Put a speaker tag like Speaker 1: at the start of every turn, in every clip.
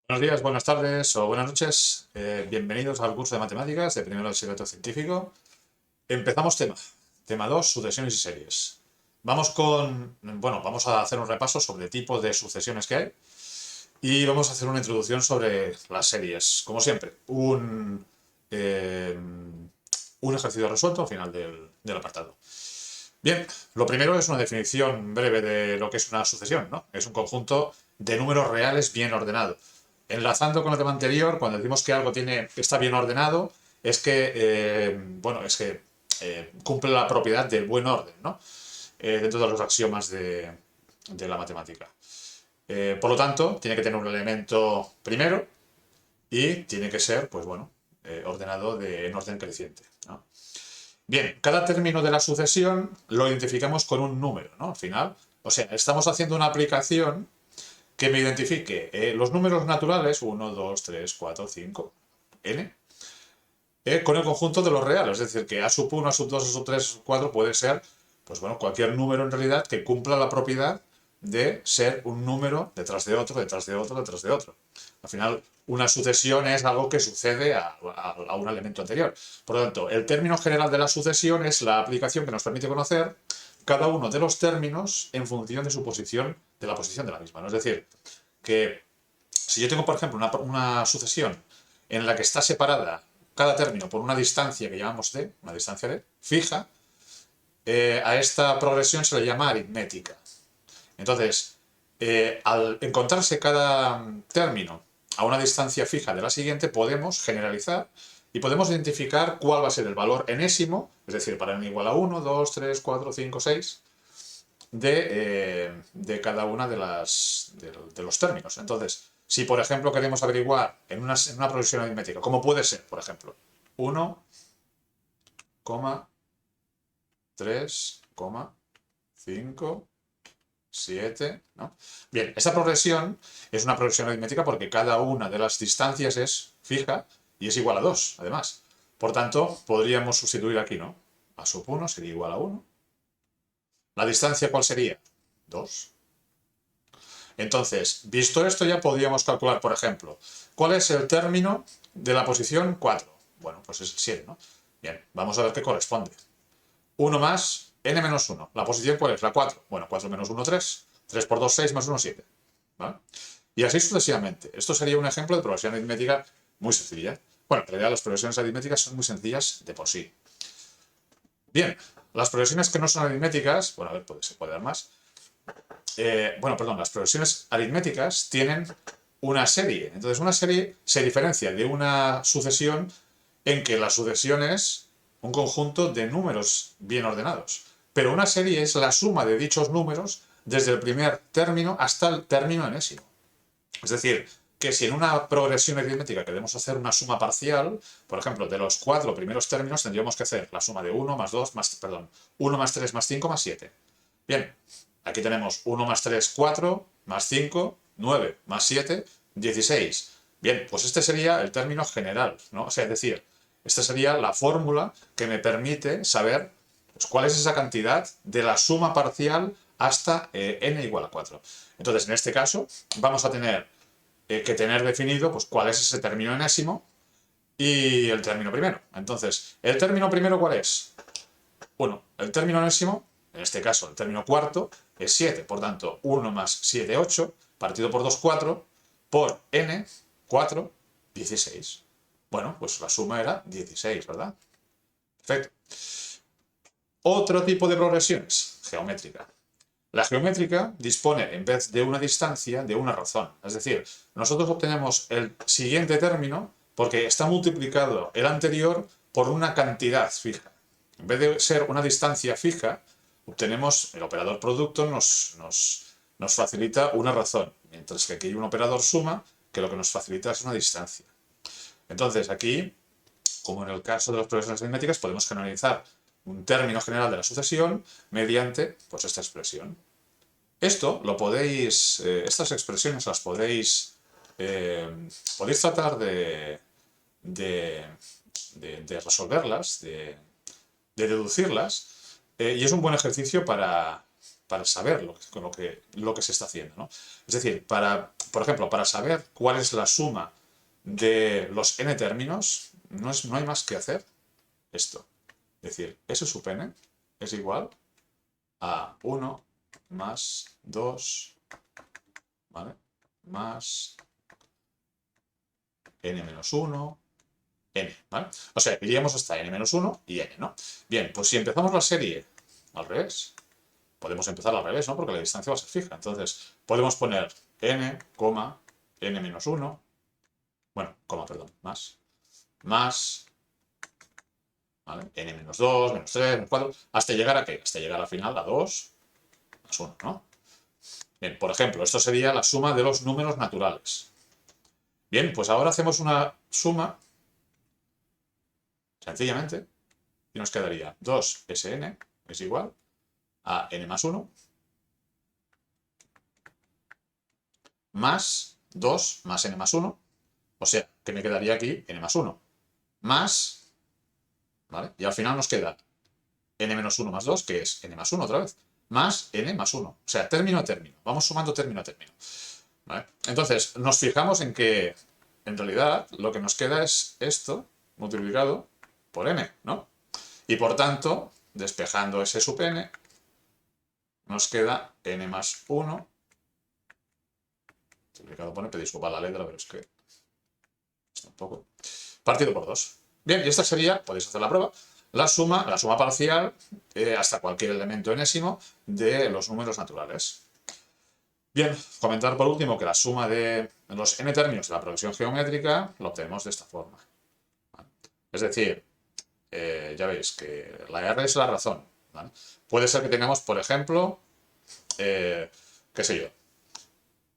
Speaker 1: Buenos días, buenas tardes o buenas noches. Bienvenidos al curso de matemáticas de primero de secreto científico. Empezamos tema 2, sucesiones y series. Vamos a hacer un repaso sobre tipos de sucesiones que hay y vamos a hacer una introducción sobre las series. Como siempre, un ejercicio resuelto al final del apartado. Bien, lo primero es una definición breve de lo que es una sucesión, ¿no? Es un conjunto de números reales bien ordenado. Enlazando con el tema anterior, cuando decimos que algo está bien ordenado, es que, cumple la propiedad del buen orden, ¿no? Dentro de los axiomas de la matemática. Por lo tanto, tiene que tener un elemento primero y tiene que ser, ordenado en orden creciente, ¿no? Bien, cada término de la sucesión lo identificamos con un número, ¿no? Al final, o sea, estamos haciendo una aplicación que me identifique los números naturales, 1, 2, 3, 4, 5, n, con el conjunto de los reales. Es decir, que a sub 1, a sub 2, a sub 3, a sub 4 puede ser, cualquier número en realidad que cumpla la propiedad de ser un número detrás de otro, detrás de otro, detrás de otro. Al final, una sucesión es algo que sucede a un elemento anterior. Por lo tanto, el término general de la sucesión es la aplicación que nos permite conocer cada uno de los términos en función de su posición, de la posición de la misma, ¿no? Es decir, que si yo tengo, por ejemplo, una sucesión en la que está separada cada término por una distancia que llamamos d, una distancia d, fija, a esta progresión se le llama aritmética. Entonces, al encontrarse cada término a una distancia fija de la siguiente, podemos generalizar y podemos identificar cuál va a ser el valor enésimo, es decir, para n igual a 1, 2, 3, 4, 5, 6, de cada una de los términos. Entonces, si por ejemplo queremos averiguar en una progresión aritmética, ¿cómo puede ser? Por ejemplo, 1, 3, 5, 7, ¿no? Bien, esta progresión es una progresión aritmética porque cada una de las distancias es fija y es igual a 2, además. Por tanto, podríamos sustituir aquí, ¿no? A sub 1 sería igual a 1. ¿La distancia cuál sería? 2. Entonces, visto esto, ya podríamos calcular, por ejemplo, ¿cuál es el término de la posición 4? Bueno, pues es el 7, ¿no? Bien, vamos a ver qué corresponde. 1 más n menos 1. ¿La posición cuál es? La 4. Bueno, 4 menos 1, 3. 3 por 2, 6 más 1, 7. ¿Vale? Y así sucesivamente. Esto sería un ejemplo de progresión aritmética muy sencilla. Bueno, en realidad las progresiones aritméticas son muy sencillas de por sí. Bien, las progresiones que no son aritméticas, bueno, a ver, se puede dar más. Las progresiones aritméticas tienen una serie. Entonces, una serie se diferencia de una sucesión en que la sucesión es un conjunto de números bien ordenados. Pero una serie es la suma de dichos números desde el primer término hasta el término enésimo. Es decir, que si en una progresión aritmética queremos hacer una suma parcial, por ejemplo, de los 4 primeros términos tendríamos que hacer la suma de 1 más 2 más, 1 más 3 más 5 más 7. Bien, aquí tenemos 1 más 3, 4, más 5, 9, más 7, 16. Bien, pues este sería el término general, ¿no? O sea, es decir, esta sería la fórmula que me permite saber cuál es esa cantidad de la suma parcial hasta n igual a 4. Entonces, en este caso, vamos a tener que tener definido cuál es ese término enésimo y el término primero. Entonces, ¿el término primero cuál es? Bueno, el término enésimo, en este caso el término cuarto, es 7. Por tanto, 1 más 7, 8, partido por 2, 4, por n, 4, 16. Bueno, pues la suma era 16, ¿verdad? Perfecto. Otro tipo de progresiones, geométrica. La geométrica dispone, en vez de una distancia, de una razón. Es decir, nosotros obtenemos el siguiente término porque está multiplicado el anterior por una cantidad fija. En vez de ser una distancia fija, obtenemos el operador producto nos facilita una razón, mientras que aquí hay un operador suma que lo que nos facilita es una distancia. Entonces aquí, como en el caso de las progresiones aritméticas, podemos generalizar un término general de la sucesión mediante esta expresión. Esto lo podéis, estas expresiones las podéis tratar de resolverlas, de deducirlas, y es un buen ejercicio saber lo que se está haciendo, ¿no? Es decir, por ejemplo, para saber cuál es la suma de los n términos, no hay más que hacer esto. Es decir, S sub n es igual a 1 más 2, ¿vale? Más n menos 1, n, ¿vale? O sea, iríamos hasta n menos 1 y n, ¿no? Bien, pues si empezamos la serie al revés, podemos empezar al revés, ¿no? Porque la distancia va a ser fija. Entonces, podemos poner n, n menos 1, bueno, perdón, más, ¿vale? N menos 2, menos 3, menos 4, hasta llegar a ¿qué? Hasta llegar al final a 2 más 1, ¿no? Bien, por ejemplo, esto sería la suma de los números naturales. Bien, pues ahora hacemos una suma, sencillamente, y nos quedaría 2Sn es igual a n más 1 más 2 más n más 1, o sea, que me quedaría aquí n más 1, más, ¿vale? Y al final nos queda n menos 1 más 2, que es n más 1 otra vez, más n más 1, o sea, término a término, vamos sumando término a término, ¿vale? Entonces, nos fijamos en que, en realidad, lo que nos queda es esto multiplicado por n, ¿no? Y por tanto, despejando S sub n, nos queda n más 1, multiplicado por n, disculpa la letra, pero es que está un poco, partido por 2. Bien, y esta sería, podéis hacer la prueba, la suma parcial hasta cualquier elemento enésimo de los números naturales. Bien, comentar por último que la suma de los n términos de la progresión geométrica lo obtenemos de esta forma. Es decir, ya veis que la R es la razón, ¿vale? Puede ser que tengamos, por ejemplo, qué sé yo,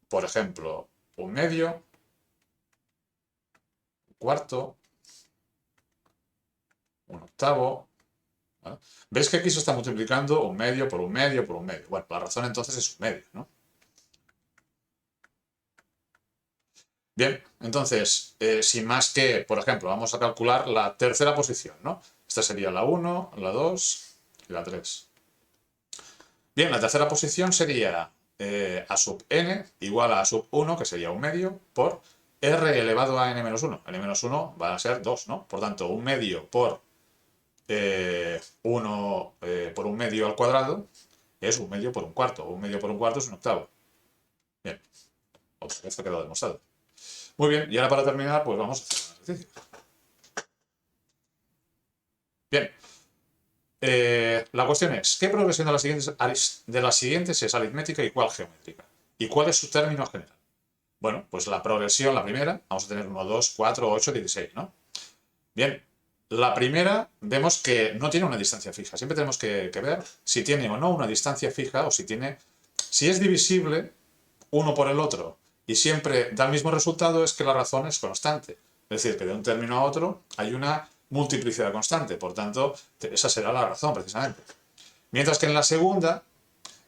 Speaker 1: por ejemplo, un medio, un cuarto, un octavo, ¿vale? ¿Veis que aquí se está multiplicando un medio por un medio por un medio? Bueno, la razón entonces es un medio, ¿no? Bien, entonces, sin más que, por ejemplo, vamos a calcular la tercera posición, ¿no? Esta sería la 1, la 2 y la 3. Bien, la tercera posición sería a sub n igual a sub 1, que sería un medio, por r elevado a n menos 1. n menos 1 va a ser 2, ¿no? Por tanto, un medio por 1 por un medio al cuadrado es un medio por un cuarto. Un medio por un cuarto es un octavo. Bien, otra vez ha quedado demostrado. Muy bien, y ahora para terminar, pues vamos a hacer un ejercicio. Bien, la cuestión es, ¿qué progresión de las siguientes es aritmética y cuál geométrica? ¿Y cuál es su término general? Bueno, pues la progresión, la primera, vamos a tener 1, 2, 4, 8, 16, ¿no? Bien, la primera vemos que no tiene una distancia fija. Siempre tenemos que ver si tiene o no una distancia fija o si es divisible uno por el otro y siempre da el mismo resultado, es que la razón es constante. Es decir, que de un término a otro hay una multiplicidad constante. Por tanto, esa será la razón, precisamente. Mientras que en la segunda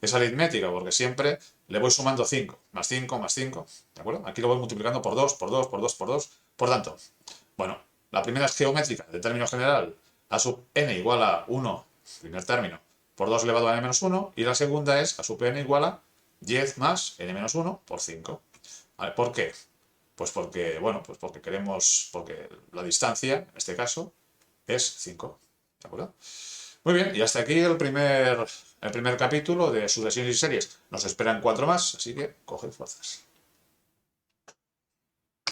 Speaker 1: es aritmética, porque siempre le voy sumando 5, más 5, más 5, ¿de acuerdo? Aquí lo voy multiplicando por 2, por 2, por 2, por 2. Por tanto, bueno, la primera es geométrica, de término general, a sub n igual a 1, primer término, por 2 elevado a n menos 1, y la segunda es a sub n igual a 10 más n menos 1 por 5. ¿Vale? ¿Por qué? Pues porque, bueno, pues porque la distancia, en este caso, es 5, ¿de acuerdo? Muy bien, y hasta aquí el primer capítulo de sucesiones y series. Nos esperan 4 más, así que coge fuerzas.